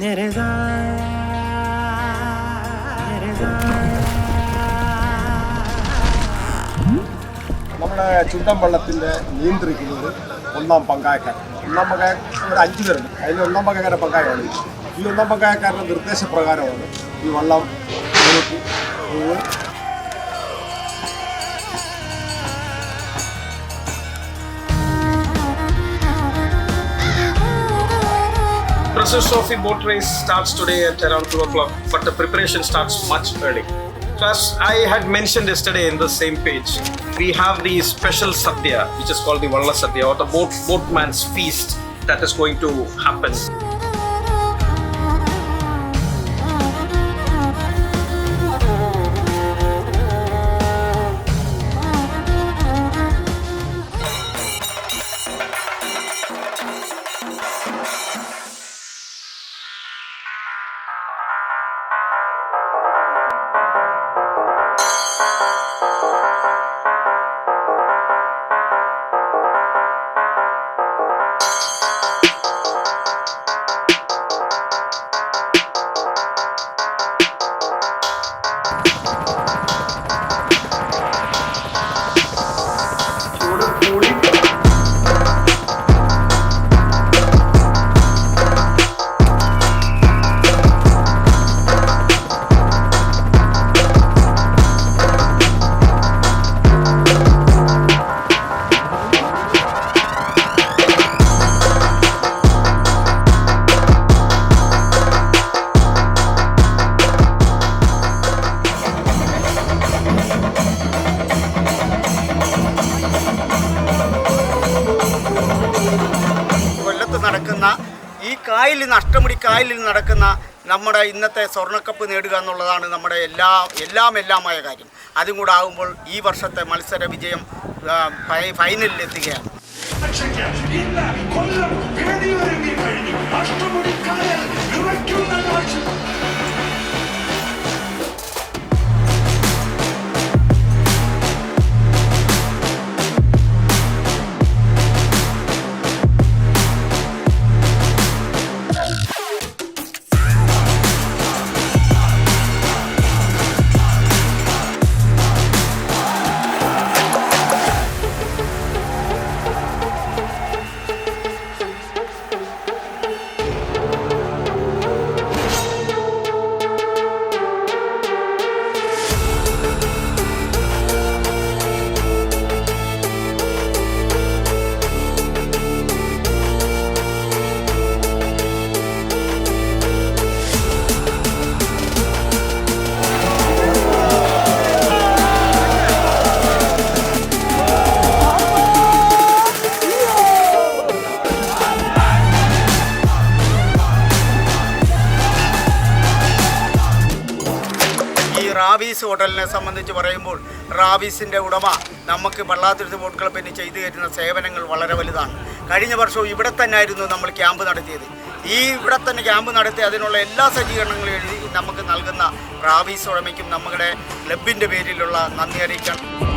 നമ്മുടെ ചുണ്ടൻ വള്ളത്തിൻ്റെ നിയന്ത്രിക്കുന്നത് ഒന്നാം പങ്കായക്കാരൻ. ഒന്നാം പങ്കായ ഒരു 5 പേരുണ്ട്. അതിൽ ഒന്നാം പങ്കായക്കാരുടെ പങ്കായമാണ്. ഈ ഒന്നാം പങ്കായക്കാരുടെ നിർദ്ദേശപ്രകാരമാണ് ഈ വള്ളം President's Trophy boat race starts today at around 2 o'clock, but the preparation starts much early. So as I had mentioned yesterday in the same page, we have the special sadhya, which is called the Valla Sadhya, or the boatman's feast that is going to happen. നടക്കുന്ന ഈ കായലിൽ അഷ്ടമുടി കായലിൽ നടക്കുന്ന നമ്മുടെ ഇന്നത്തെ സ്വർണ്ണക്കപ്പ് നേടുക എന്നുള്ളതാണ് നമ്മുടെ എല്ലാമായ കാര്യം. അതും കൂടെ ആകുമ്പോൾ ഈ വർഷത്തെ മത്സര വിജയം ഫൈനലിൽ എത്തുകയാണ്. റാവീസ് ഹോട്ടലിനെ സംബന്ധിച്ച് പറയുമ്പോൾ റാവീസിൻ്റെ ഉടമ നമുക്ക് പള്ളാത്തുരുത്ത് ബോട്ട് ക്ലബിന് ചെയ്തു തരുന്ന സേവനങ്ങൾ വളരെ വലുതാണ്. കഴിഞ്ഞ വർഷവും ഇവിടെ തന്നെ ആയിരുന്നു നമ്മൾ ക്യാമ്പ് നടത്തിയത്. ഇവിടെ തന്നെ ക്യാമ്പ് നടത്തി അതിനുള്ള എല്ലാ സജ്ജീകരണങ്ങളും എഴുതി നമുക്ക് നൽകുന്ന റാവീസ് ഉടമയ്ക്കും നമ്മുടെ ക്ലബിൻ്റെ പേരിലുള്ള നന്ദി അറിയിക്കണം.